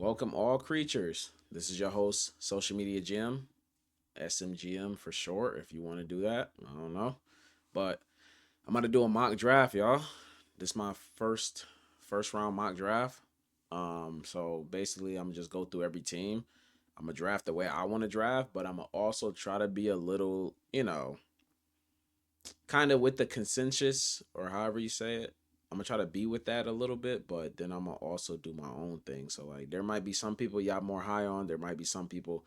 Welcome, all creatures. This is your host, Social Media Jim, SMGM for short, if you want to do that. I don't know. But I'm about to do a mock draft, y'all. This is my first round mock draft. So basically I'm just go through every team. I'm gonna draft the way I want to draft, but I'm gonna also try to be a little, kind of with the consensus or however you say it. I'm gonna try to be with that a little bit, but then I'm gonna also do my own thing. So like there might be some people y'all more high on, there might be some people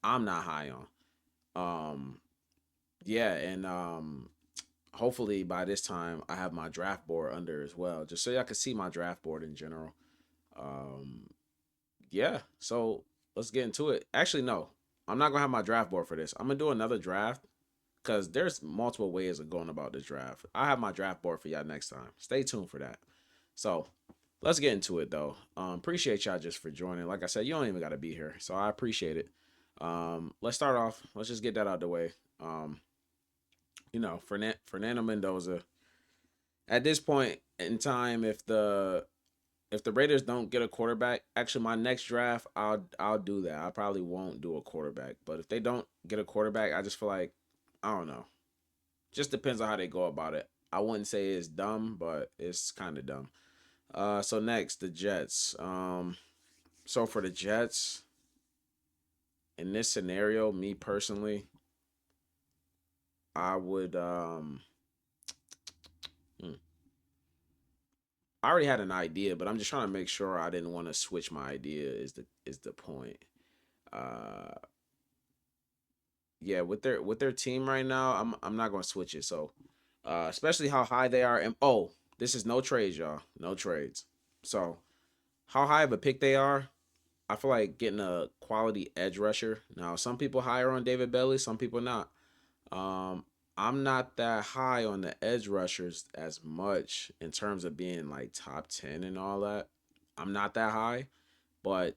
I'm not high on. Um yeah, and hopefully by this time I have my draft board under as well, just so y'all can see my draft board in general. Um yeah, so let's get into it. Actually, no, I'm not gonna have my draft board for this. I'm gonna do another draft because there's multiple ways of going about this draft. I have my draft board for y'all next time. Stay tuned for that. So let's get into it though. Appreciate y'all just for joining. Like I said, you don't even got to be here, so I appreciate it. Let's start off. Let's just get that out of the way. Um, Fernando Mendoza. At this point in time, if the Raiders don't get a quarterback, actually my next draft, I'll do that. I probably won't do a quarterback, but if they don't get a quarterback, I just feel like I don't know. Just depends on how they go about it. I wouldn't say it's dumb, but it's kind of dumb. So next, the Jets. So for the Jets, in this scenario, me personally, I would hmm, I already had an idea, but I'm just trying to make sure I didn't want to switch my idea is the point. Uh yeah, with their team right now, I'm not gonna switch it. So especially how high they are, and this is no trades, y'all. No trades. So how high of a pick they are, I feel like getting a quality edge rusher. Now, some people higher on David Bailey, some people not. Um, I'm not that high on the edge rushers as much in terms of being like top 10 and all that. I'm not that high, but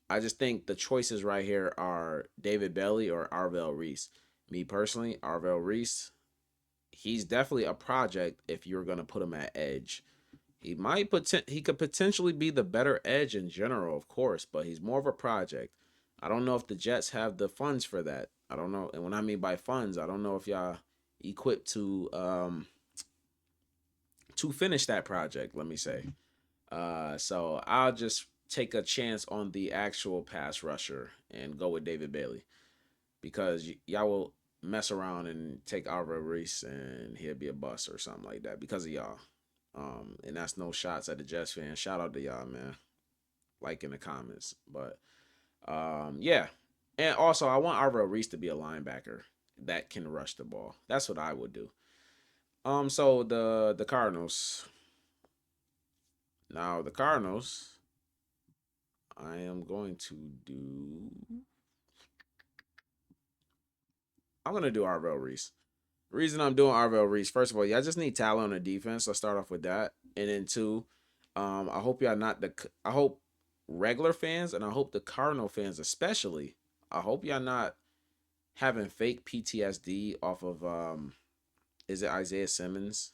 I just think the choices right here are David Bailey or Arvell Reese. Me personally, Arvell Reese, he's definitely a project if you're going to put him at edge. He could potentially be the better edge in general, of course, but he's more of a project. I don't know if the Jets have the funds for that. I don't know, and when I mean by funds, I don't know if y'all equipped to finish that project. Let me say. So I'll just take a chance on the actual pass rusher and go with David Bailey because y'all will mess around and take Alvaro Reese and he'll be a bust or something like that because of y'all. And that's no shots at the Jets fans. Shout out to y'all, man. Like in the comments. But yeah. And also I want Alvaro Reese to be a linebacker that can rush the ball. That's what I would do. So the Cardinals. Now the Cardinals, I am going to do I'm gonna do Arvell Reese. The reason I'm doing Arvell Reese, first of all, y'all just need talent on the defense. Let's start off with that. And then two, I hope y'all not the I hope regular fans and I hope the Cardinal fans especially, I hope y'all not having fake PTSD off of is it Isaiah Simmons?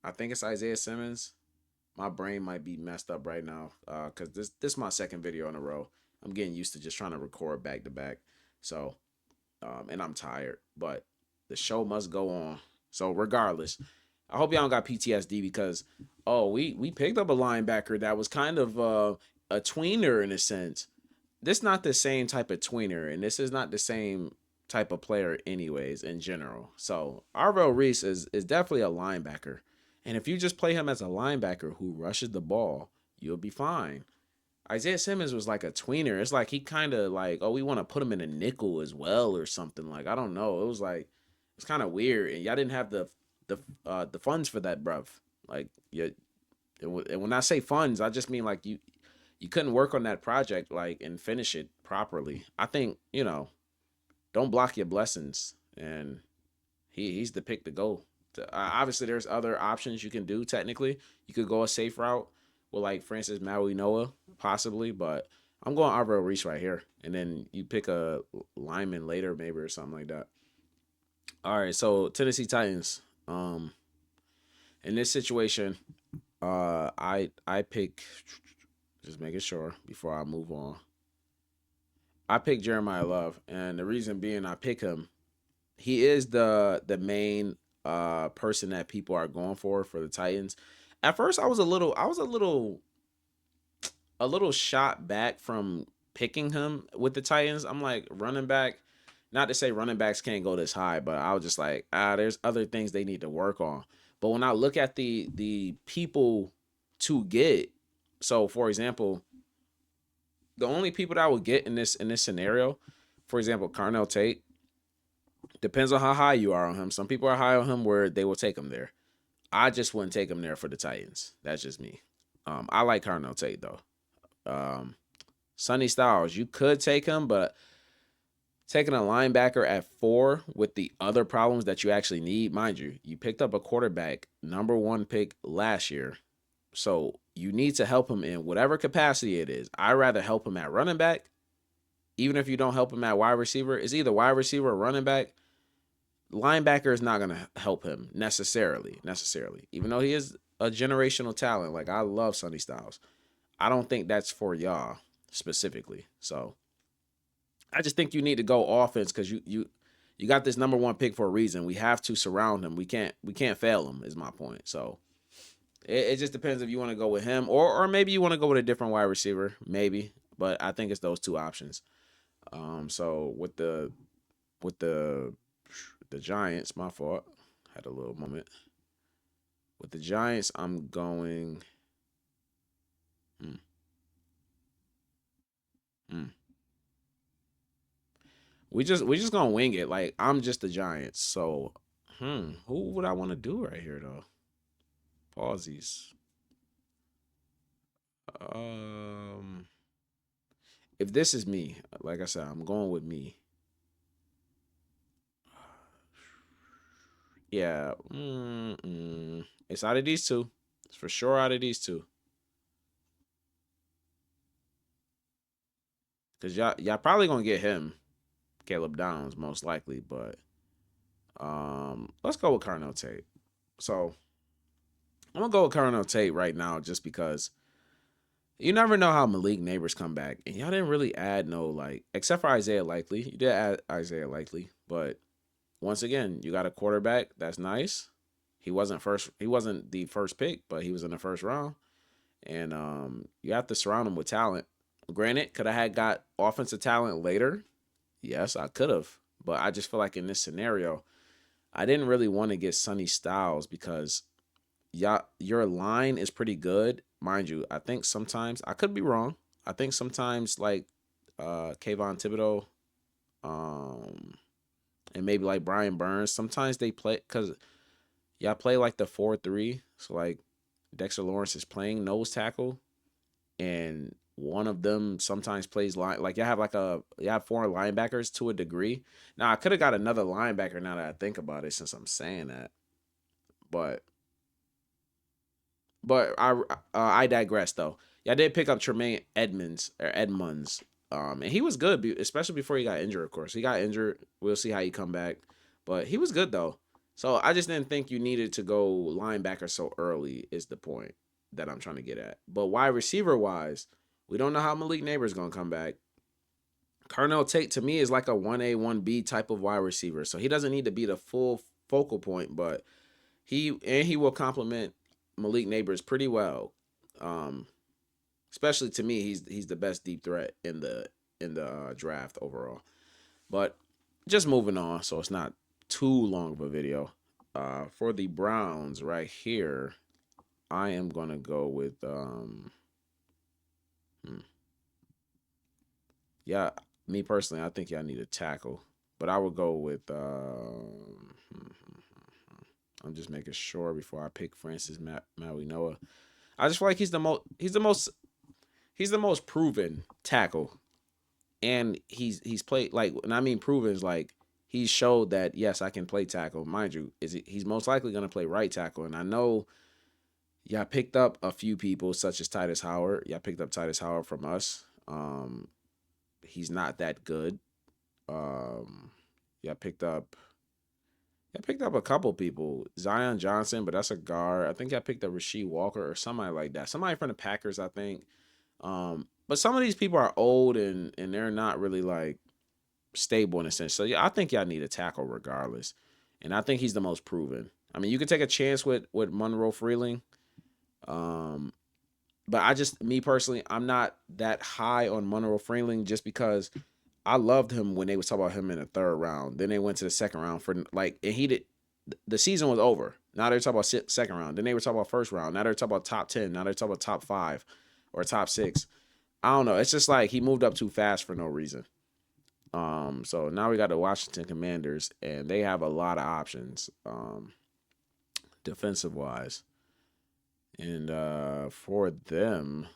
I think it's Isaiah Simmons. My brain might be messed up right now. Cause this is my second video in a row. I'm getting used to just trying to record back to back. So and I'm tired, but the show must go on. So regardless, I hope y'all don't got PTSD because we picked up a linebacker that was kind of a tweener in a sense. This not the same type of tweener, and this is not the same type of player anyways in general. So Arvell Reese is definitely a linebacker, and if you just play him as a linebacker who rushes the ball, you'll be fine. Isaiah Simmons was like a tweener. It's like he kind of like, we want to put him in a nickel as well or something. Like I don't know. It was like it's kind of weird, and y'all didn't have the funds for that, bruv. Like and when I say funds, I just mean like you couldn't work on that project like and finish it properly. I think don't block your blessings, and he's the pick to go. Obviously, there's other options you can do. Technically, you could go a safe route with like Francis Maui Noah, possibly, but I'm going Alvaro Reese right here, and then you pick a lineman later, maybe or something like that. All right, so Tennessee Titans. In this situation, I pick Just making sure before I move on. I picked Jeremiah Love, and the reason being I pick him, he is the main person that people are going for the Titans. At first, I was a little shot back from picking him with the Titans. I'm like running back. Not to say running backs can't go this high, but I was just like, there's other things they need to work on. But when I look at the people to get, so for example, the only people that I would get in this scenario, for example, Carnell Tate, depends on how high you are on him. Some people are high on him where they will take him there. I just wouldn't take him there for the Titans. That's just me. I like Carnell Tate though. Um, Sonny Styles, you could take him, but taking a linebacker at 4 with the other problems that you actually need, mind you, you picked up a quarterback, number 1 pick last year. So you need to help him in whatever capacity it is. I'd rather help him at running back, even if you don't help him at wide receiver. It's either wide receiver or running back. Linebacker is not going to help him necessarily. Even though he is a generational talent, like I love Sonny Styles. I don't think that's for y'all specifically. So I just think you need to go offense because you got this number 1 pick for a reason. We have to surround him. We can't fail him. Is my point. So it just depends if you want to go with him or maybe you want to go with a different wide receiver, maybe. But I think it's those two options. So with the Giants, my fault. Had a little moment. With the Giants, I'm going. Hmm, hmm. We just gonna wing it. Like I'm just the Giants. So, who would I want to do right here though? Pausies. Um, if this is me, like I said, I'm going with me. Yeah. It's out of these two. It's for sure out of these two. Cause y'all probably gonna get him, Caleb Downs, most likely. But let's go with Carnell Tate. So I'm gonna go with Carnell Tate right now, just because you never know how Malik Neighbors come back, and y'all didn't really add no like, except for Isaiah Likely. You did add Isaiah Likely, but once again, you got a quarterback. That's nice. He wasn't first. He wasn't the first pick, but he was in the first round. And you have to surround him with talent. Granted, could I have got offensive talent later? Yes, I could have. But I just feel like in this scenario, I didn't really want to get Sonny Styles because your line is pretty good, mind you. I think sometimes I could be wrong. I think sometimes like Kayvon Thibodeau, um, and maybe like Brian Burns, sometimes they play because y'all play like the 4-3. So like Dexter Lawrence is playing nose tackle, and one of them sometimes plays line. Like you have 4 linebackers to a degree. Now I could have got another linebacker now that I think about it, since I'm saying that, but I digress though. Yeah, I did pick up Tremaine Edmonds, and he was good, especially before he got injured. Of course, he got injured. We'll see how he come back, but he was good though. So I just didn't think you needed to go linebacker so early. Is the point that I'm trying to get at. But wide receiver wise, we don't know how Malik Neighbors gonna come back. Carnell Tate to me is like a 1A 1B type of wide receiver, so he doesn't need to be the full focal point, but he will complement Malik Neighbors pretty well. Um, Especially to me, he's the best deep threat in the draft overall. But just moving on, so it's not too long of a video. For the Browns right here, I am gonna go with hmm, yeah, me personally, I think y'all need a tackle, but I would go with I'm just making sure before I pick Francis Maui Noah. I just feel like he's the most proven tackle, and he's played like, and I mean proven is like he's showed that yes, I can play tackle. Mind you, he's most likely going to play right tackle, and I know y'all picked up a few people such as Titus Howard. Y'all picked up Titus Howard from us. He's not that good. Um, y'all picked up. I picked up a couple people. Zion Johnson, but that's a guard. I think I picked up Rasheed Walker or somebody like that. Somebody from the Packers, I think. But some of these people are old and they're not really like stable in a sense. So yeah, I think y'all need a tackle regardless, and I think he's the most proven. I mean, you could take a chance with Monroe Freeling, um, but I just me personally, I'm not that high on Monroe Freeling just because I loved him when they was talking about him in the third round. Then they went to the second round for like, and he did. The season was over. Now they're talking about second round. Then they were talking about first round. Now they're talking about top 10. Now they're talking about top 5 or top 6. I don't know. It's just like he moved up too fast for no reason. So now we got the Washington Commanders, and they have a lot of options, defensive wise. And for them,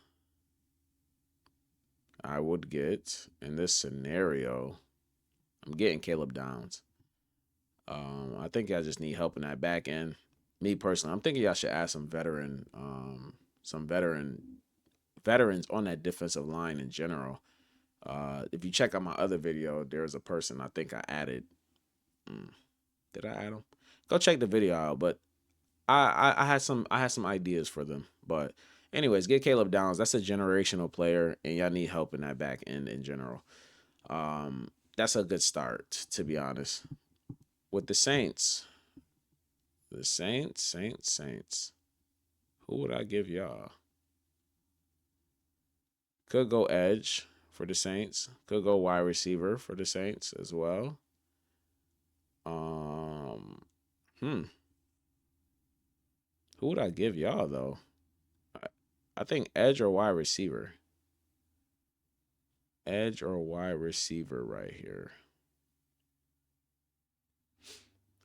I would get in this scenario, I'm getting Caleb Downs. I think I just need help in that back end. Me personally, I'm thinking y'all should add some veterans on that defensive line in general. If you check out my other video, there's a person I think I added. Mm, did I add him? Go check the video out. But I had some ideas for them. But anyways, get Caleb Downs. That's a generational player, and y'all need help in that back end in general. That's a good start, to be honest. With the Saints. Who would I give y'all? Could go edge for the Saints. Could go wide receiver for the Saints as well. Um, hmm. Who would I give y'all though? I, I think edge or wide receiver. Edge or wide receiver right here.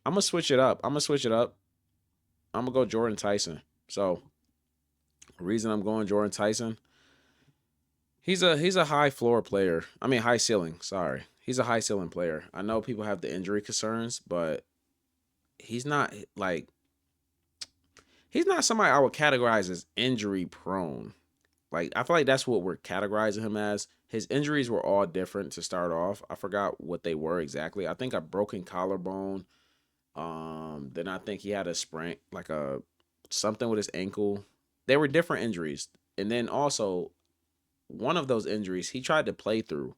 I'm gonna switch it up. I'm gonna go Jordan Tyson. So reason I'm going Jordan Tyson, he's a high floor player. I mean high ceiling. Sorry, he's a high ceiling player. I know people have the injury concerns, but he's not like he's not somebody I would categorize as injury prone. Like I feel like that's what we're categorizing him as. His injuries were all different to start off. I forgot what they were exactly. I think a broken collarbone. Then I think he had a sprain, like a something with his ankle. They were different injuries. And then also one of those injuries he tried to play through.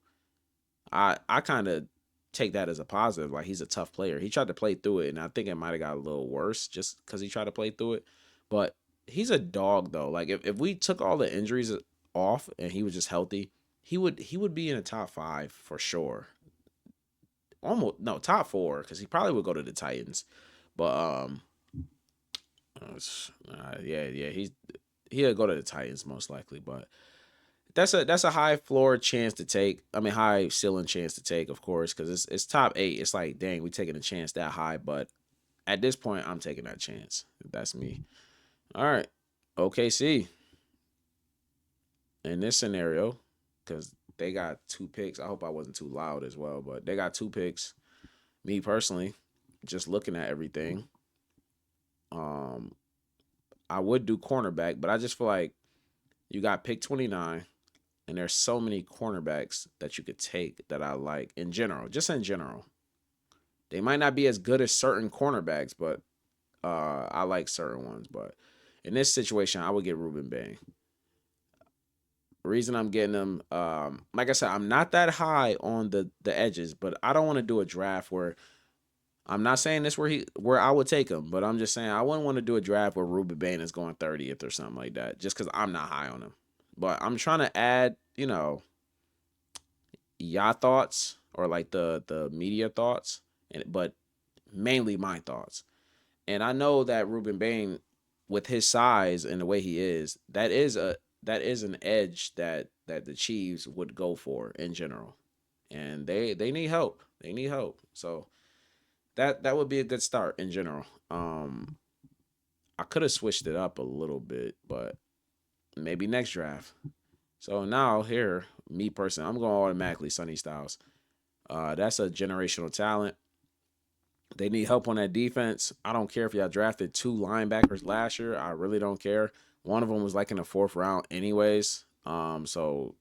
I kind of take that as a positive. Like he's a tough player. He tried to play through it, and I think it might have got a little worse just because he tried to play through it. But he's a dog though. Like if we took all the injuries off and he was just healthy, he would be in the top 5 for sure. Almost no top 4 because he probably would go to the Titans. But yeah, he'll go to the Titans most likely. But that's a high floor chance to take. I mean, high ceiling chance to take, of course, because it's top 8. It's like, dang, we taking a chance that high. But at this point, I'm taking that chance. That's me. All right, OKC in this scenario, because they got 2 picks. I hope I wasn't too loud as well, but they got 2 picks. Me personally, just looking at everything, um, I would do cornerback, but I just feel like you got pick 29. And there's so many cornerbacks that you could take that I like in general, just in general. They might not be as good as certain cornerbacks, but I like certain ones. But in this situation, I would get Ruben Bain. The reason I'm getting them, like I said, I'm not that high on the edges, but I don't want to do a draft where I'm not saying this where I would take him, but I'm just saying I wouldn't want to do a draft where Ruben Bain is going 30th or something like that, just because I'm not high on him. But I'm trying to add, y'all thoughts or like the media thoughts, but mainly my thoughts. And I know that Ruben Bain, with his size and the way he is, that is an edge that the Chiefs would go for in general, and they need help. They need help. So that would be a good start in general. I could have switched it up a little bit, but maybe next draft. So now here, me personally, I'm going automatically Sonny Styles. That's a generational talent. They need help on that defense. I don't care if y'all drafted 2 linebackers last year. I really don't care. One of them was like in the 4th round, anyways. So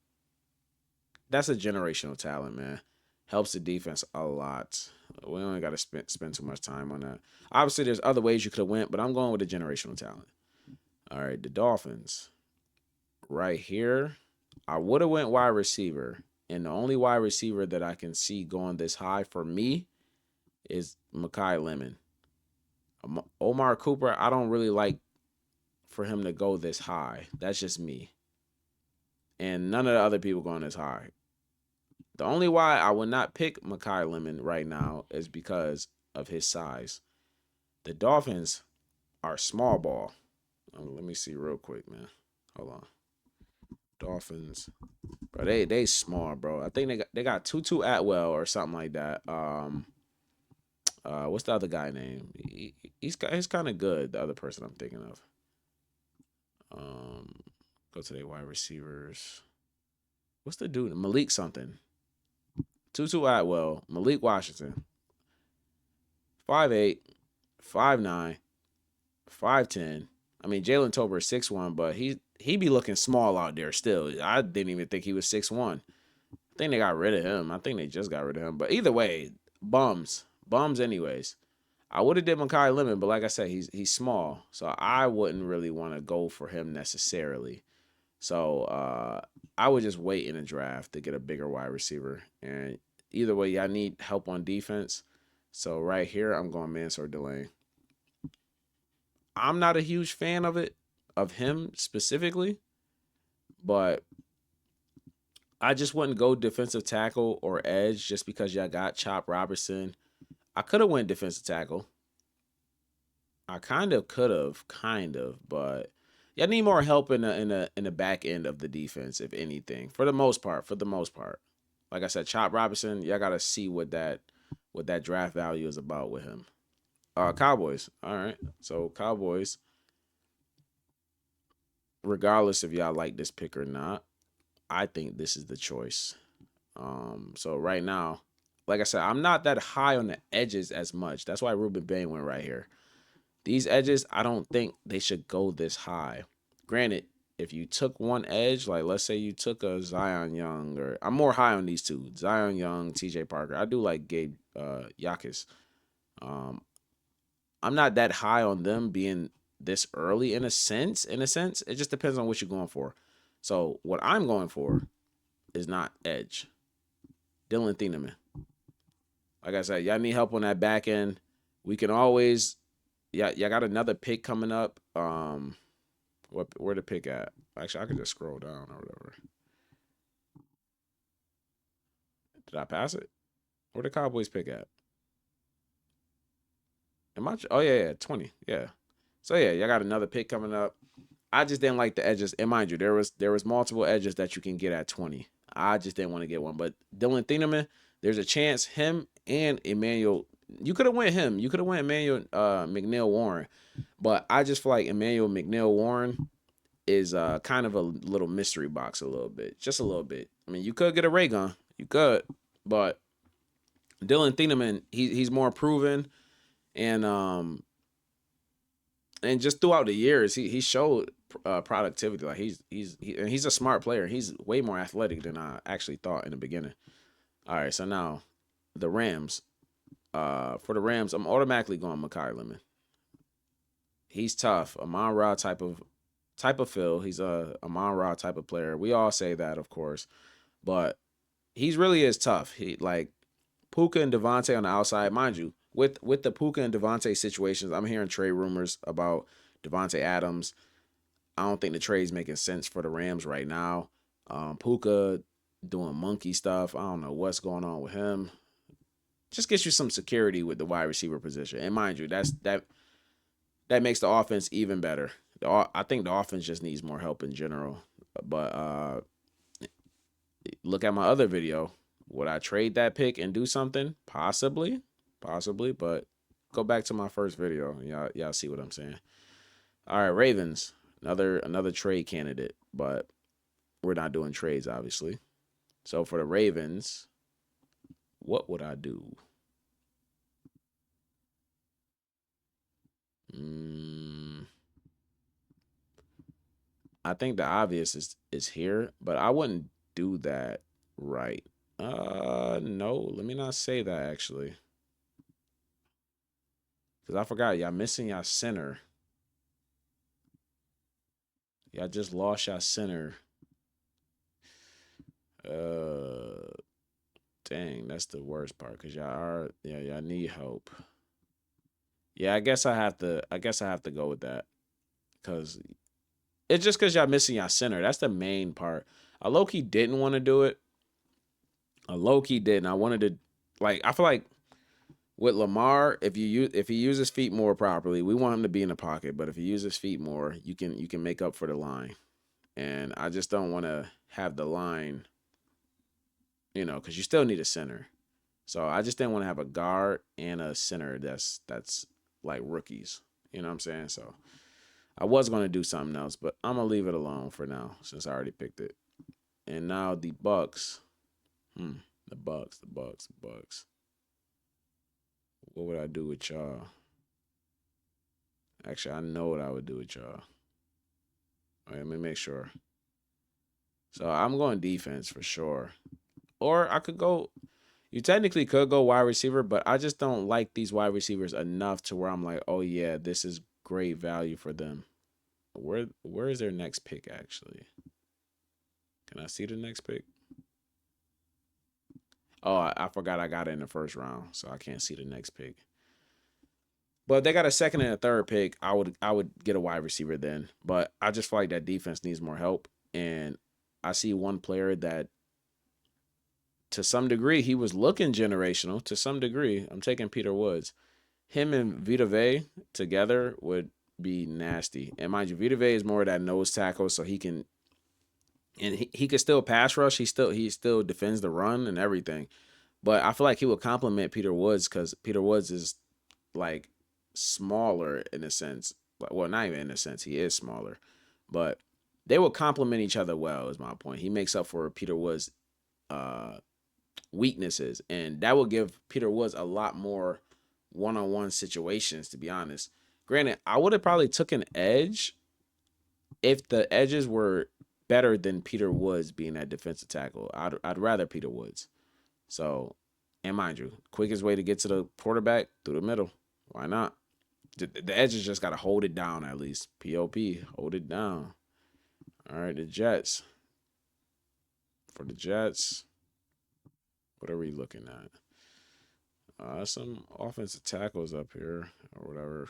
that's a generational talent, man. Helps the defense a lot. We only got to spend too much time on that. Obviously, there's other ways you could have went, but I'm going with the generational talent. All right, the Dolphins right here. I would have went wide receiver, and the only wide receiver that I can see going this high for me is Makai Lemon. Omar Cooper, I don't really like for him to go this high. That's just me. And none of the other people going this high. The only why I would not pick Makai Lemon right now is because of his size. The Dolphins are small ball. Let me see real quick, man. Hold on. Dolphins, bro, they small, bro. I think they got Tutu Atwell or something like that. What's the other guy name? He's kind of good. The other person I'm thinking of. Um, go to their wide receivers. What's the dude? Malik something. Tutu Atwell, Malik Washington, 5'8", 5'9", 5'10". I mean, Jalen Tober is 6'1", but he be looking small out there still. I didn't even think he was 6'1". I think they got rid of him. I think they just got rid of him. But either way, bums anyways. I would have did Makai Lemon, but like I said, he's small, so I wouldn't really want to go for him necessarily. So I would just wait in a draft to get a bigger wide receiver. And either way, I need help on defense. So right here, I'm going Mansour Delane. I'm not a huge fan of him specifically, but I just wouldn't go defensive tackle or edge just because y'all got Chop Robertson. I could have went defensive tackle. I could have, but y'all need more help in the back end of the defense, if anything. For the most part. Like I said, Chop Robinson, y'all gotta see what that draft value is about with him. Cowboys. All right. So Cowboys, regardless if y'all like this pick or not, I think this is the choice. So right now, like I said, I'm not that high on the edges as much. That's why Ruben Bain went right here. These edges, I don't think they should go this high. Granted, if you took one edge, like let's say you took a Zion Young, or I'm more high on these two, Zion Young, TJ Parker. I do like Gabe Yakis. Um, I'm not that high on them being this early in a sense. It just depends on what you're going for. So what I'm going for is not edge. Dylan Thieneman. Like I said, y'all need help on that back end. We can always, yeah, y'all got another pick coming up. Where the pick at? Actually, I could just scroll down or whatever. Did I pass it? Where the Cowboys pick at? Am I? Oh yeah, 20. Yeah. So yeah, y'all got another pick coming up. I just didn't like the edges. And mind you, there was multiple edges that you can get at 20. I just didn't want to get one. But Dylan Thieneman, there's a chance him and Emmanuel. You could have went him. You could have went Emmanuel McNeil Warren. But I just feel like Emmanuel McNeil Warren is kind of a little mystery box a little bit. Just a little bit. I mean, you could get a ray gun. You could. But Dylan Thieneman, he's more proven, and and just throughout the years, he showed productivity. Like he's a smart player. He's way more athletic than I actually thought in the beginning. All right, so now the Rams. For the Rams, I'm automatically going Makai Lemon. He's tough. Amon Ra type of feel. He's a Amon Ra type of player. We all say that, of course, but he's really is tough. He like Puka and Devontae on the outside, mind you. With the Puka and Devontae situations, I'm hearing trade rumors about Devontae Adams. I don't think the trade's making sense for the Rams right now. Puka doing monkey stuff. I don't know what's going on with him. Just gets you some security with the wide receiver position. And mind you, that makes the offense even better. I think the offense just needs more help in general. But look at my other video. Would I trade that pick and do something? Possibly, but go back to my first video. Y'all see what I'm saying. All right, Ravens, another trade candidate, but we're not doing trades, obviously. So for the Ravens, what would I do? I think the obvious is here, but I wouldn't do that right. No, let me not say that actually, because I forgot y'all missing y'all center. Y'all just lost y'all center. Uh, dang, that's the worst part because y'all need help. Yeah, I guess I have to go with that because it's just because y'all missing y'all center. That's the main part. I low key didn't want to do it. I low key didn't. I wanted to, like, I feel like with Lamar, if he uses feet more properly, we want him to be in the pocket. But if he uses feet more, you can make up for the line. And I just don't want to have the line, because you still need a center. So I just didn't want to have a guard and a center that's like rookies. You know what I'm saying? So I was gonna do something else, but I'm gonna leave it alone for now since I already picked it. And now the Bucks. The Bucks, the Bucks, the Bucks. What would I do with y'all? Actually, I know what I would do with y'all. All right, let me make sure. So I'm going defense for sure. Or I could go. You technically could go wide receiver, but I just don't like these wide receivers enough to where I'm like, oh yeah, this is great value for them. Where is their next pick actually? Can I see the next pick? Oh, I forgot I got it in the first round, so I can't see the next pick. But if they got a second and a third pick, I would get a wide receiver then. But I just feel like that defense needs more help. And I see one player that to some degree he was looking generational. To some degree, I'm taking Peter Woods. Him and Vita Vey together would be nasty. And mind you, Vita Vey is more of that nose tackle, so he could still pass rush. He still defends the run and everything. But I feel like he would complement Peter Woods because Peter Woods is like smaller in a sense. Well, not even in a sense, he is smaller, but they will complement each other well. Is my point. He makes up for Peter Woods' uh, weaknesses, and that will give Peter Woods a lot more one-on-one situations. To be honest, granted, I would have probably took an edge if the edges were better than Peter Woods being that defensive tackle. I'd rather Peter Woods. So, and mind you, quickest way to get to the quarterback through the middle. Why not? The edges just got to hold it down at least. POP, hold it down. All right, the Jets. For the Jets, what are we looking at? Some offensive tackles up here or whatever,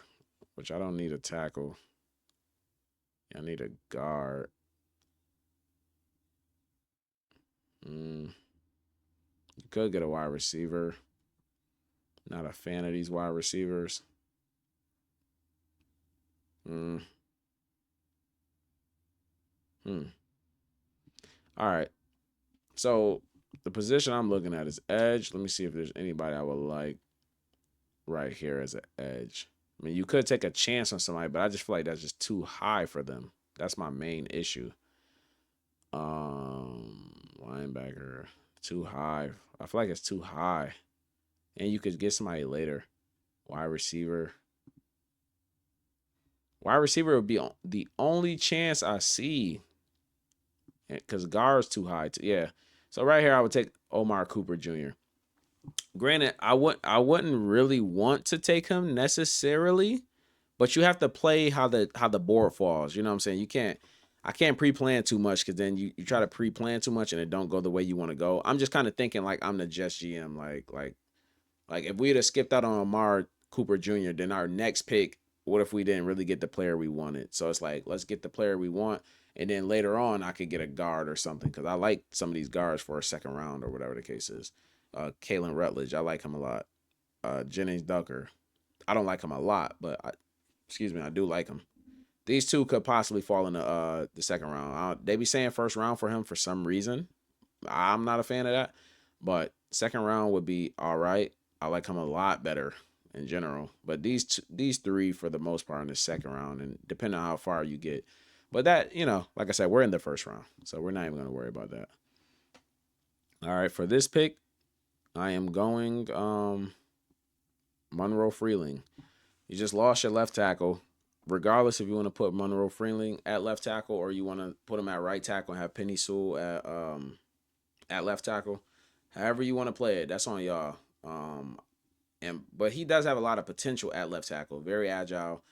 which I don't need a tackle. I need a guard. You could get a wide receiver. Not a fan of these wide receivers. Mm, hmm. All right. So the position I'm looking at is edge. Let me see if there's anybody I would like right here as an edge. I mean, you could take a chance on somebody, but I just feel like that's just too high for them. That's my main issue. Linebacker, too high. I feel like it's too high. And you could get somebody later. Wide receiver. Wide receiver would be the only chance I see. Because guard's too high. Yeah. So right here, I would take Omar Cooper Jr. Granted, I wouldn't really want to take him necessarily, but you have to play how the board falls. You know what I'm saying? I can't pre-plan too much because then you try to pre-plan too much and it don't go the way you want to go. I'm just kind of thinking like I'm the Jets GM. Like if we'd have skipped out on Amar Cooper Jr., then our next pick, what if we didn't really get the player we wanted? So it's like let's get the player we want, and then later on I could get a guard or something because I like some of these guards for a second round or whatever the case is. Kalen Rutledge, I like him a lot. Jennings Ducker, I don't like him a lot, but excuse me, I do like him. These two could possibly fall in the second round. They be saying first round for him for some reason. I'm not a fan of that, but second round would be all right. I like him a lot better in general. But these three for the most part in the second round, and depending on how far you get. But that like I said, we're in the first round, so we're not even gonna worry about that. All right, for this pick, I am going Monroe Freeling. You just lost your left tackle. Regardless if you want to put Monroe Freeling at left tackle or you want to put him at right tackle and have Penny Sewell at left tackle, however you want to play it, that's on y'all. But he does have a lot of potential at left tackle. Very agile.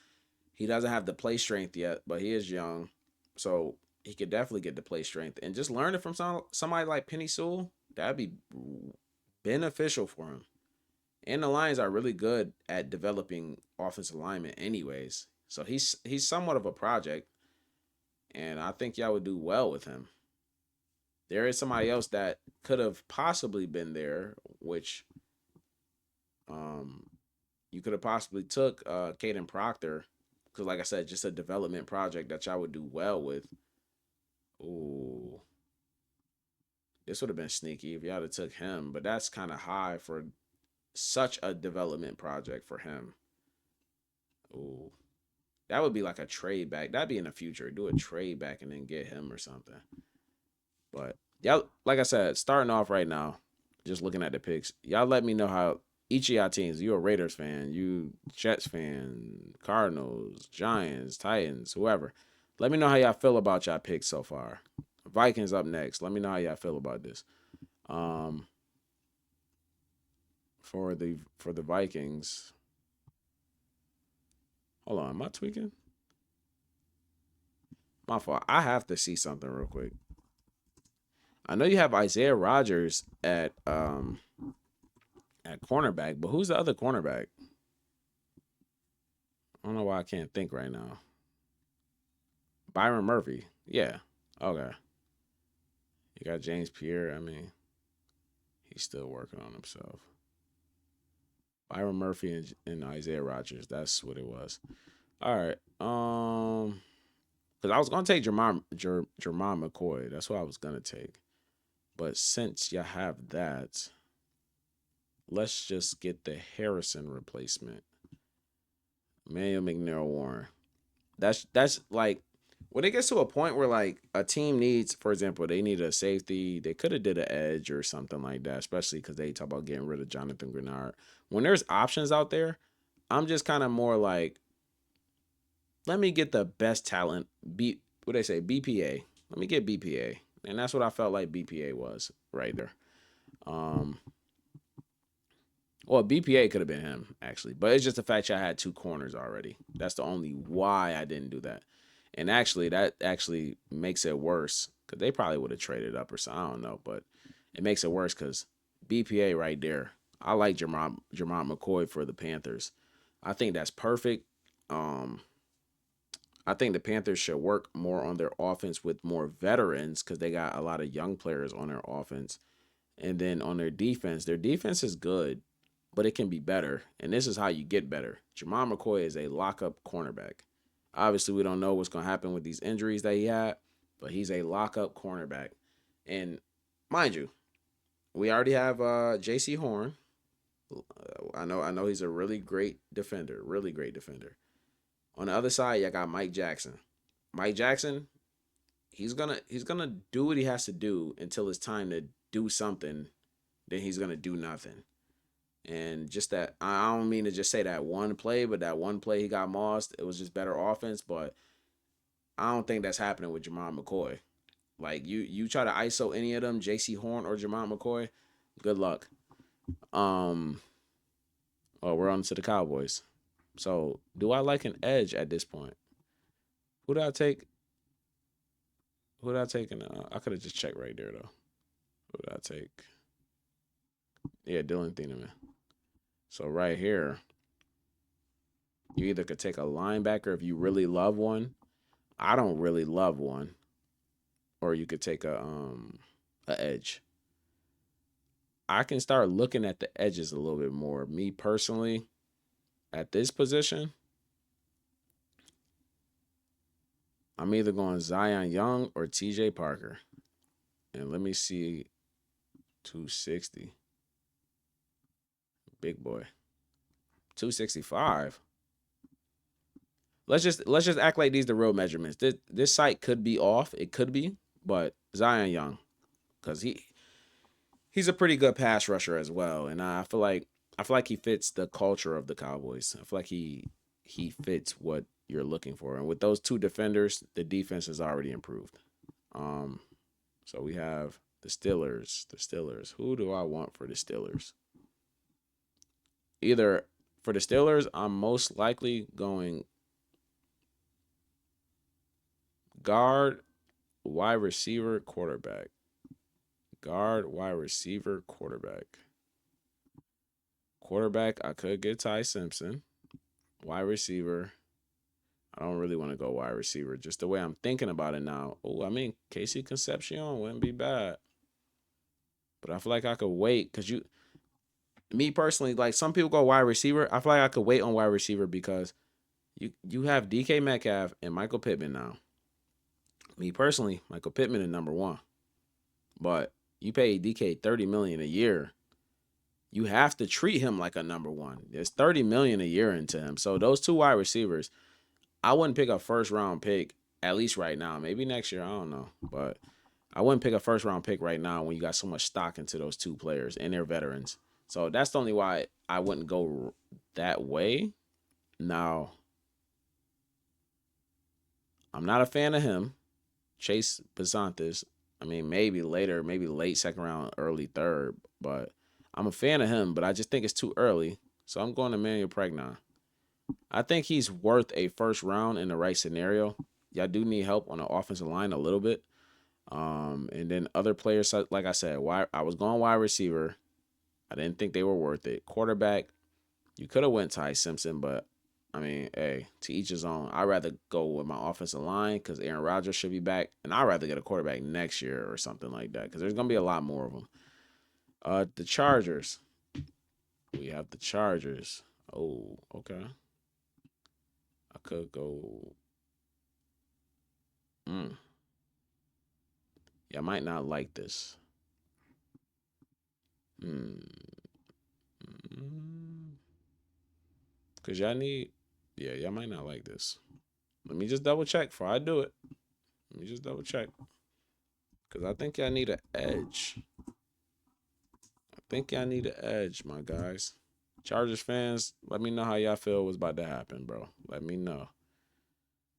He doesn't have the play strength yet, but he is young, so he could definitely get to play strength and just learn it from somebody like Penny Sewell. That'd be beneficial for him. And the Lions are really good at developing offensive linemen, anyways. So he's somewhat of a project, and I think y'all would do well with him. There is somebody else that could have possibly been there, which um you could have possibly took Caden Proctor, because like I said, just a development project that y'all would do well with. Ooh, this would have been sneaky if y'all had took him, but that's kind of high for such a development project for him. Ooh, that would be like a trade back. That'd be in the future. Do a trade back and then get him or something. But y'all, like I said, starting off right now, just looking at the picks, y'all let me know how each of y'all teams. You a Raiders fan, you Jets fan, Cardinals, Giants, Titans, whoever. Let me know how y'all feel about y'all picks so far. Vikings up next. Let me know how y'all feel about this. Um, for the Vikings. Hold on, am I tweaking? My fault. I have to see something real quick. I know you have Isaiah Rogers at cornerback, but who's the other cornerback? I don't know why I can't think right now. Byron Murphy. Yeah. Okay. You got James Pierre. I mean, he's still working on himself. Byron Murphy and Isaiah Rogers. That's what it was. All right. Because I was gonna take Jermon McCoy. That's what I was gonna take. But since you have that, let's just get the Harrison replacement. Manuel McNair Warren. That's like when it gets to a point where like a team needs, for example, they need a safety, they could have did an edge or something like that, especially because they talk about getting rid of Jonathan Grenard. When there's options out there, I'm just kind of more like, let me get the best talent. What they say, BPA. Let me get BPA, and that's what I felt like BPA was right there. Um, well, BPA could have been him actually, but it's just the fact I had two corners already. That's the only why I didn't do that. And actually, that actually makes it worse because they probably would have traded up or something. I don't know, but it makes it worse because BPA right there. I like Jermont McCoy for the Panthers. I think that's perfect. Um, I think the Panthers should work more on their offense with more veterans because they got a lot of young players on their offense. And then on their defense is good, but it can be better. And this is how you get better. Jermon McCoy is a lockup cornerback. Obviously, we don't know what's going to happen with these injuries that he had, but he's a lockup cornerback. And mind you, we already have J.C. Horn. I know he's a really great defender, really great defender. On the other side, you got Mike Jackson. Mike Jackson, he's gonna do what he has to do until it's time to do something. Then he's gonna do nothing. And just that, I don't mean to just say that one play, but that one play he got mossed, it was just better offense. But I don't think that's happening with Jermon McCoy. Like you try to ISO any of them, J.C. Horn or Jermon McCoy, good luck. Um, well, we're on to the Cowboys. So, do I like an edge at this point? Who did I take? Who did I take? I could have just checked right there though. Who did I take? Yeah, Dylan Thieneman. So right here, you either could take a linebacker if you really love one. I don't really love one, or you could take a edge. I can start looking at the edges a little bit more. Me personally, at this position, I'm either going Zion Young or TJ Parker. And let me see 260. Big boy. 265. Let's just act like these the real measurements. This site could be off. It could be, but Zion Young, because he's a pretty good pass rusher as well, and I feel like he fits the culture of the Cowboys. I feel like he fits what you're looking for, and with those two defenders, the defense has already improved. Um, so we have the Steelers. The Steelers. Who do I want for the Steelers? Either for the Steelers, I'm most likely going guard wide receiver, quarterback. Guard, wide receiver, quarterback. Quarterback, I could get Ty Simpson. Wide receiver, I don't really want to go wide receiver. Just the way I'm thinking about it now. Oh, I mean, Casey Concepcion wouldn't be bad. But I feel like I could wait because me personally, like some people go wide receiver. I feel like I could wait on wide receiver because you have DK Metcalf and Michael Pittman now. Me personally, Michael Pittman is number one. But you pay DK 30 million a year. You have to treat him like a number one. There's 30 million a year into him. So those two wide receivers, I wouldn't pick a first round pick, at least right now. Maybe next year, I don't know. But I wouldn't pick a first round pick right now when you got so much stock into those two players and they're veterans. So that's the only why I wouldn't go that way. Now, I'm not a fan of him. Chase Pasantis. I mean, maybe later, maybe late second round, early third. But I'm a fan of him, but I just think it's too early. So I'm going to Emmanuel Pregnon. I think he's worth a first round in the right scenario. Y'all do need help on the offensive line a little bit. And then other players, like I said, I was going wide receiver. I didn't think they were worth it. Quarterback, you could have went Ty Simpson, but I mean, hey, to each his own. I'd rather go with my offensive line because Aaron Rodgers should be back, and I'd rather get a quarterback next year or something like that because there's gonna be a lot more of them. The Chargers. We have the Chargers. Oh, okay. I could go. Mm, yeah, I might not like this. Mm, Cause y'all need. Yeah, y'all might not like this. Let me just double check before I do it. Let me just double check. Cause I think y'all need an edge. I think y'all need an edge, my guys. Chargers fans, let me know how y'all feel was about to happen, bro. Let me know.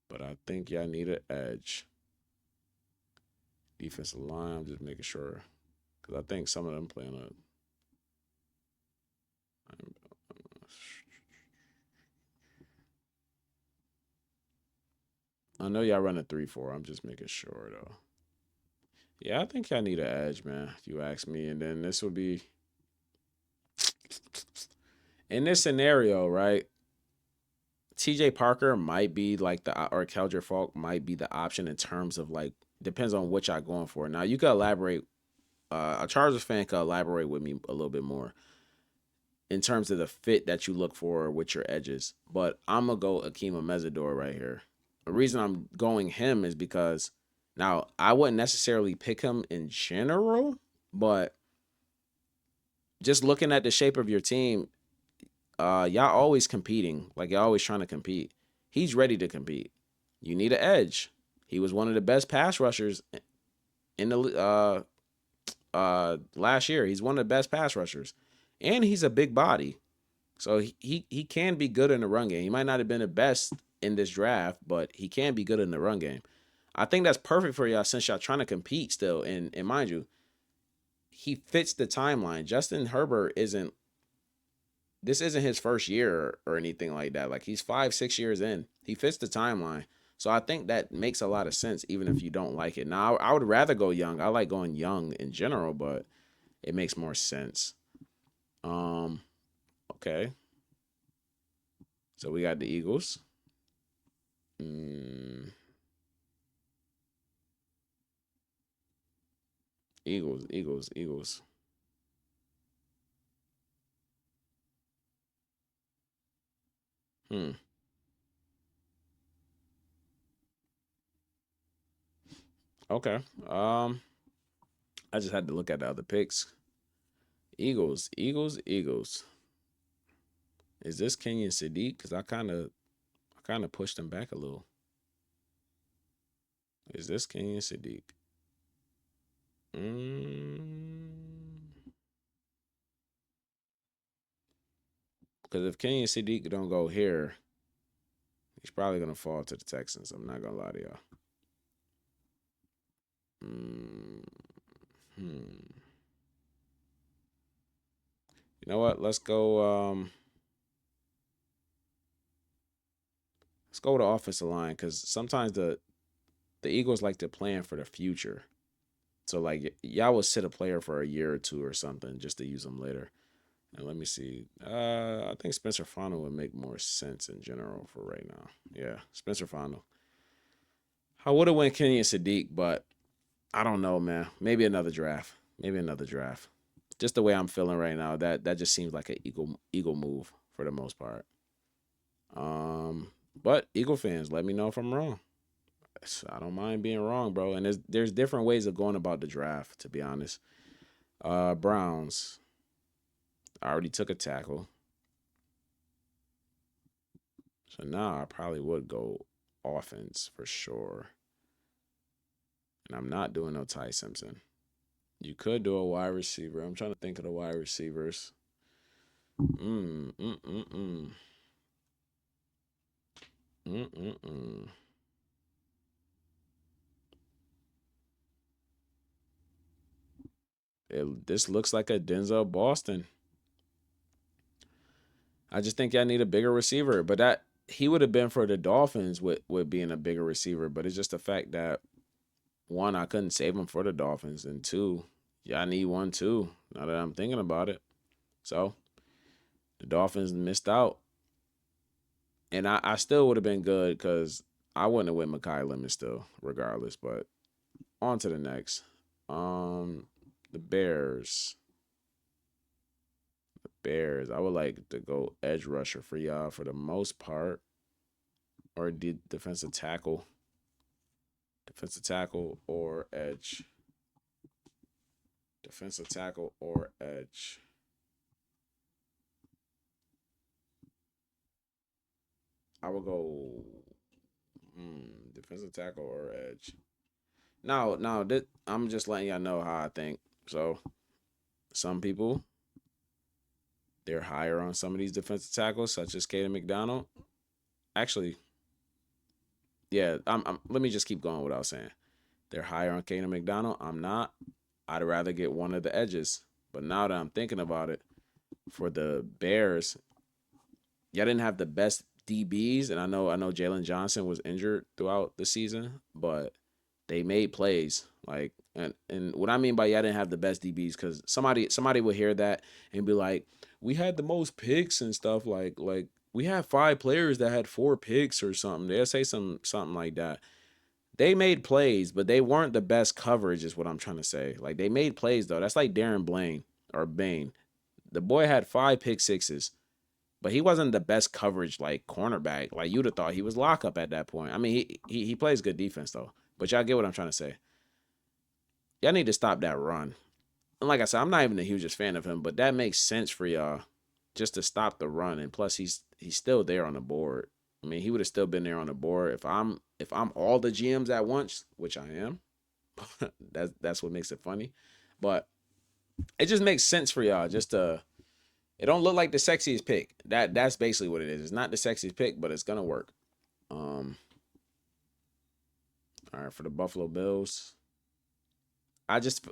But I think y'all need an edge. Defensive line, I'm just making sure. Because I think some of them playing a. I know y'all run a 3-4. I'm just making sure, though. Yeah, I think y'all need an edge, man, if you ask me. And then this would be. In this scenario, right? TJ Parker might be like or Keldrick Falk might be the option in terms of like, depends on what y'all going for. Now, you could elaborate a Chargers fan could elaborate with me a little bit more in terms of the fit that you look for with your edges. But I'm gonna go Akima Mesidor right here. The reason I'm going him is because now I wouldn't necessarily pick him in general, but just looking at the shape of your team, y'all always competing, like y'all always trying to compete. He's ready to compete. You need an edge. He was one of the best pass rushers in the last year. He's one of the best pass rushers, and he's a big body, so he can be good in the run game. He might not have been the best in this draft, but he can be good in the run game. I think that's perfect for y'all since y'all trying to compete still. And mind you, he fits the timeline. Justin Herbert isn't. This isn't his first year or anything like that. Like he's 5, 6 years in. He fits the timeline. So I think that makes a lot of sense, even if you don't like it. Now I would rather go young. I like going young in general, but it makes more sense. Um, okay. So we got the Eagles. Mm, Eagles, Eagles, Eagles. Hmm. Okay. I just had to look at the other picks. Eagles, Eagles, Eagles. Is this Kenyon Sadiq? Because I kind of pushed him back a little. Is this Kenyon Sadiq? Mm. Because if Kenyon Sadiq don't go here, he's probably gonna fall to the Texans. I'm not gonna lie to y'all. Mm. Hmm. You know what? Let's go. Let's go with the offensive line because sometimes the Eagles like to plan for the future. So like y'all would sit a player for a year or two or something just to use them later. And let me see. I think Spencer Fano would make more sense in general for right now. Yeah, Spencer Fano. I would have went Kenny and Sadiq, but I don't know, man. Maybe another draft. Maybe another draft. Just the way I'm feeling right now, that just seems like an eagle move for the most part. But Eagle fans, let me know if I'm wrong. I don't mind being wrong, bro. And there's different ways of going about the draft, to be honest. Browns. I already took a tackle. So now I probably would go offense for sure. And I'm not doing no Ty Simpson. You could do a wide receiver. I'm trying to think of the wide receivers. Mm, mm, mm, mm. Mm, mm, mm. This looks like a Denzel Boston. I just think I need a bigger receiver. But that he would have been for the Dolphins with being a bigger receiver. But it's just the fact that one, I couldn't save him for the Dolphins, and two, yeah, I need one too. Now that I'm thinking about it, so the Dolphins missed out, and I still would have been good because I wouldn't have went Makai Lemon still, regardless. But on to the next. Um, the Bears. Bears. I would like to go edge rusher for y'all for the most part, or defensive tackle, or edge, defensive tackle or edge. I would go defensive tackle or edge. No, I'm just letting y'all know how I think. So some people they're higher on some of these defensive tackles, such as Caden McDonald. Actually, yeah, let me just keep going without saying. They're higher on Caden McDonald. I'm not. I'd rather get one of the edges. But now that I'm thinking about it, for the Bears, y'all didn't have the best DBs, and I know Jalen Johnson was injured throughout the season, but they made plays. Like and what I mean by y'all didn't have the best DBs, because somebody would hear that and be like, we had the most picks and stuff, like we had five players that had four picks or something. They'll say something like that. They made plays, but they weren't the best coverage, is what I'm trying to say. Like they made plays though. That's like Darren Blaine or Bain. The boy had five pick sixes, but he wasn't the best coverage like cornerback. Like you'd have thought he was lockup at that point. I mean, he plays good defense though. But y'all get what I'm trying to say. Y'all need to stop that run. And like I said, I'm not even the hugest fan of him, but that makes sense for y'all just to stop the run. And plus, he's still there on the board. I mean, he would have still been there on the board if I'm all the GMs at once, which I am. That's what makes it funny. But it just makes sense for y'all just to. It don't look like the sexiest pick. That's basically what it is. It's not the sexiest pick, but it's gonna work. Um. All right, for the Buffalo Bills, I just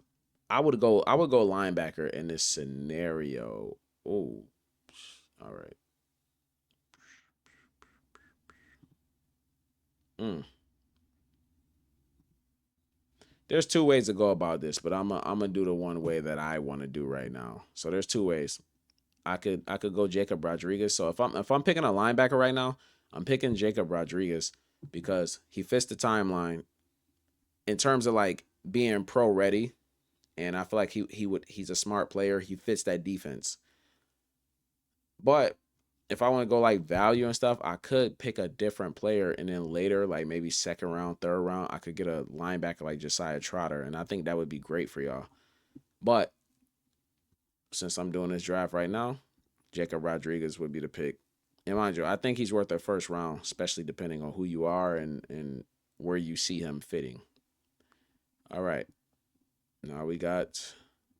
I would go linebacker in this scenario. Oh, all right. Mm. There's two ways to go about this, but I'm gonna do the one way that I want to do right now. So there's two ways. I could go Jacob Rodriguez. So if I'm picking a linebacker right now, I'm picking Jacob Rodriguez because he fits the timeline in terms of like being pro ready, and I feel like he's a smart player. He fits that defense. But if I want to go like value and stuff, I could pick a different player, and then later, like maybe second round, third round, I could get a linebacker like Josiah Trotter, and I think that would be great for y'all. But since I'm doing this draft right now, Jacob Rodriguez would be the pick. And mind you, I think he's worth the first round, especially depending on who you are and where you see him fitting. All right. Now we got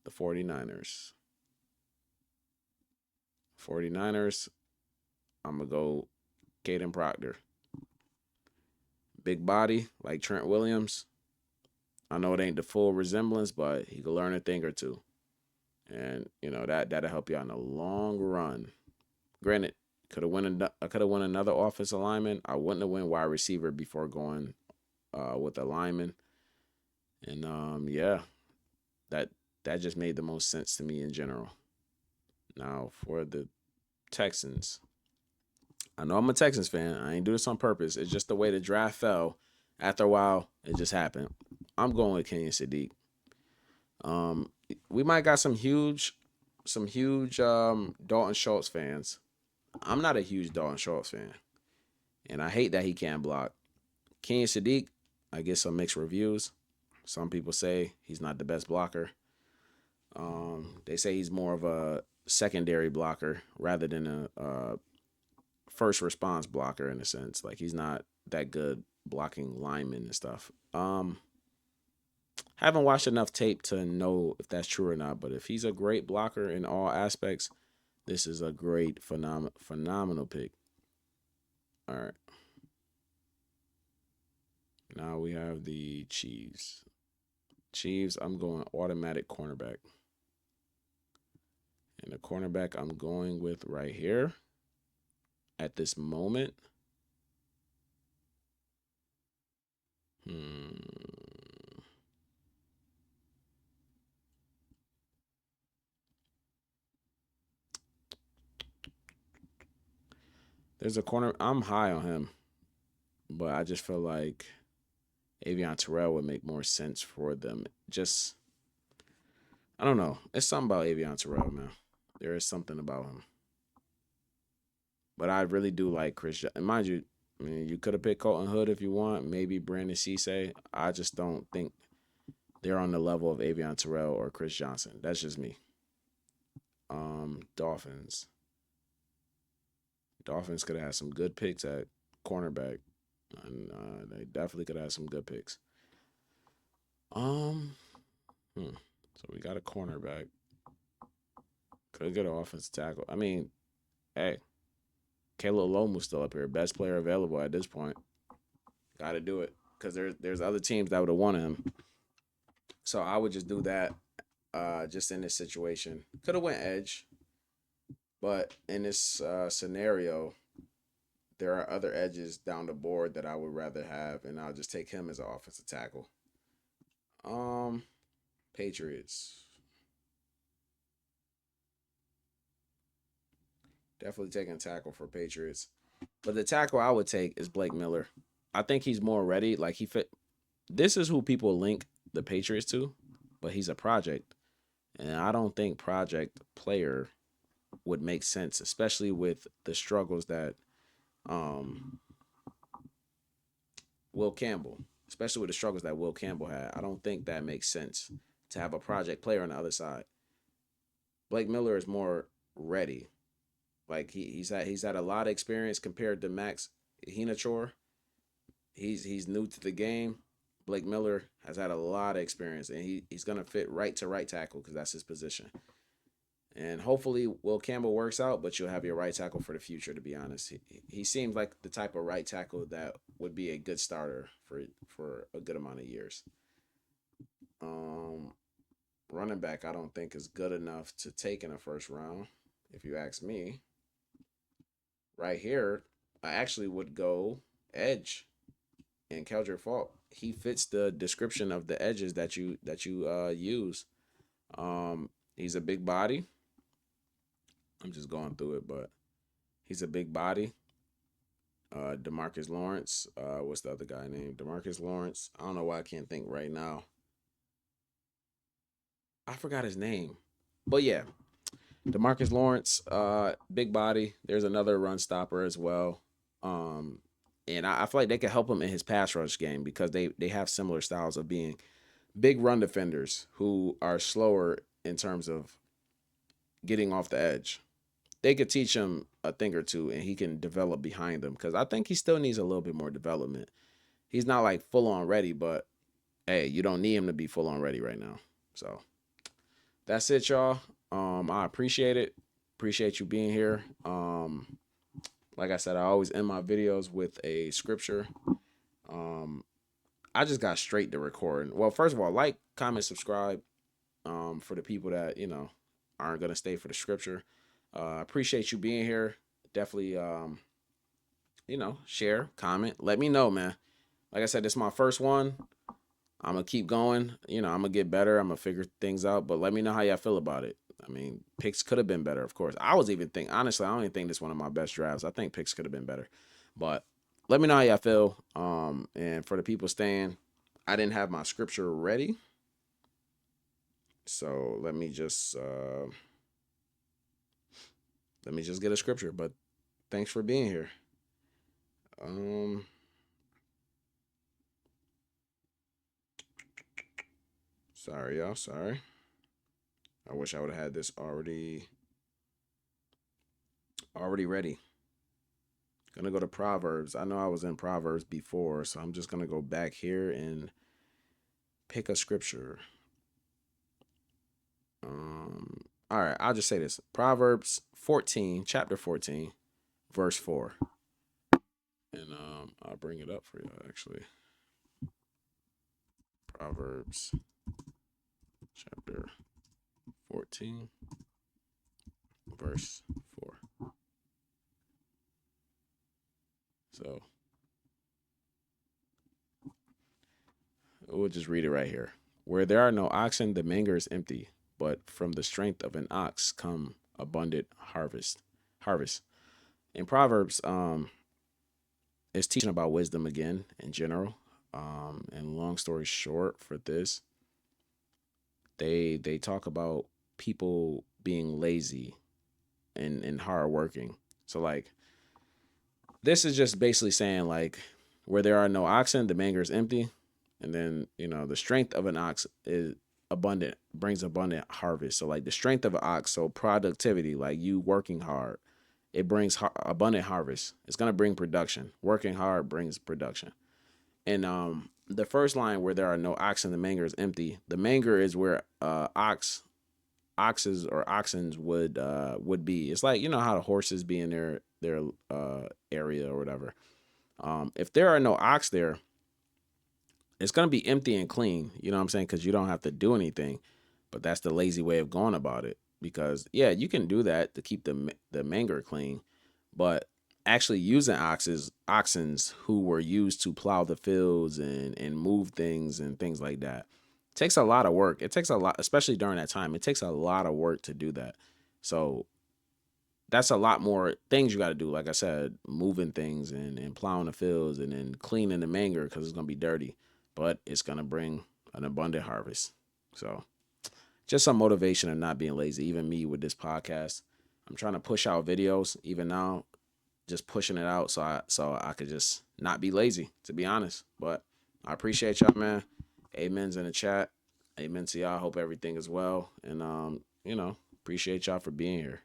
the 49ers. 49ers, I'm going to go Caden Proctor. Big body, like Trent Williams. I know it ain't the full resemblance, but he could learn a thing or two. And, that'll help you out in the long run. Granted, I could have won another offensive lineman. I wouldn't have went wide receiver before going with the lineman. And yeah, that that just made the most sense to me in general. Now for the Texans, I know I'm a Texans fan. I ain't do this on purpose. It's just the way the draft fell. After a while, it just happened. I'm going with Kenyon Sadiq. Um, we might got some huge Dalton Schultz fans. I'm not a huge Dalton Schultz fan, and I hate that he can't block. Kenyon Sadiq, I get some mixed reviews. Some people say he's not the best blocker. They say he's more of a secondary blocker rather than a first response blocker in a sense. Like he's not that good blocking linemen and stuff. Haven't watched enough tape to know if that's true or not. But if he's a great blocker in all aspects, this is a great phenomenal pick. All right, now we have the Chiefs. Chiefs, I'm going automatic cornerback. And the cornerback I'm going with right here at this moment. Hmm. There's a corner. I'm high on him, but I just feel like Avion Terrell would make more sense for them. Just, I don't know. It's something about Avion Terrell, man. There is something about him. But I really do like Chris. And mind you, I mean, you could have picked Colton Hood if you want. Maybe Brandon Cisse. I just don't think they're on the level of Avion Terrell or Chris Johnson. That's just me. Dolphins. Dolphins could have had some good picks at cornerback, and they definitely could have some good picks. Um, so we got a cornerback. Could get an offensive tackle. I mean, hey, Caleb Lomu's still up here, best player available at this point. Got to do it because there's other teams that would have wanted him. So I would just do that. Just in this situation, could have went edge, but in this scenario, there are other edges down the board that I would rather have, and I'll just take him as an offensive tackle. Um, Patriots. Definitely taking tackle for Patriots. But the tackle I would take is Blake Miller. I think he's more ready. Like he fit. This is who people link the Patriots to, but he's a project, and I don't think project player would make sense, especially with the struggles that um Will Campbell, especially with the struggles that Will Campbell had. I don't think that makes sense to have a project player on the other side. Blake Miller is more ready. Like he's had a lot of experience compared to Max Hinachor. He's new to the game. Blake Miller has had a lot of experience, and he's gonna fit right to right tackle because that's his position. And hopefully, Will Campbell works out, but you'll have your right tackle for the future. To be honest, he seems like the type of right tackle that would be a good starter for a good amount of years. Um, Running back, I don't think is good enough to take in the first round. If you ask me, right here, I actually would go edge and Keldrick Faulk. He fits the description of the edges that you use. He's a big body. I'm just going through it, but he's a big body. Demarcus Lawrence. What's the other guy named? Demarcus Lawrence. I don't know why I can't think right now. I forgot his name. But yeah, Demarcus Lawrence, big body. There's another run stopper as well. Um, and I feel like they could help him in his pass rush game because they have similar styles of being big run defenders who are slower in terms of getting off the edge. They could teach him a thing or two and he can develop behind them because I think he still needs a little bit more development. He's not like full on ready, but hey, you don't need him to be full on ready right now. So that's it, y'all. I appreciate it. Appreciate you being here. Like I said, I always end my videos with a scripture. Um, I just got straight to recording. Well, first of all, like, comment, subscribe. For the people that aren't gonna stay for the scripture. Appreciate you being here. Definitely, share, comment. Let me know, man. Like I said, this is my first one. I'm gonna keep going. I'm gonna get better. I'm gonna figure things out. But let me know how y'all feel about it. I mean, picks could have been better, of course. I was even think honestly, I don't even think this is one of my best drafts. I think picks could have been better. But let me know how y'all feel. And for the people staying, I didn't have my scripture ready. So let me just get a scripture. But thanks for being here. Um Sorry, y'all. Sorry. I wish I would have had this already ready. Gonna go to Proverbs. I know I was in Proverbs before, so I'm just gonna go back here and pick a scripture. All right, I'll just say this. Proverbs 14, chapter 14, verse 4. And I'll bring it up for you actually. Proverbs chapter 14, verse 4. So we'll just read it right here. Where there are no oxen, the manger is empty, but from the strength of an ox come abundant harvest. Harvest. In Proverbs, it's teaching about wisdom again in general. And long story short, for this, they talk about people being lazy and hard working. So like this is just basically saying like where there are no oxen, the manger is empty, and then the strength of an ox is abundant, brings abundant harvest. So like the strength of an ox, so productivity, like you working hard, it brings abundant harvest. It's gonna bring production. Working hard brings production. And the first line where there are no oxen, the manger is empty. The manger is where oxes or oxens would be. It's like how the horses be in their area or whatever. If there are no ox there, it's gonna be empty and clean. You know what I'm saying? Because you don't have to do anything. But that's the lazy way of going about it. Because yeah, you can do that to keep the manger clean, but actually using oxens who were used to plow the fields and move things and things like that takes a lot of work. It takes a lot, especially during that time. It takes a lot of work to do that. So that's a lot more things you got to do. Like I said, moving things and plowing the fields and then cleaning the manger because it's gonna be dirty, but it's gonna bring an abundant harvest. So just some motivation and not being lazy. Even me with this podcast, I'm trying to push out videos. Even now, just pushing it out so I could just not be lazy. To be honest, but I appreciate y'all, man. Amen's in the chat. Amen to y'all. Hope everything is well, and appreciate y'all for being here.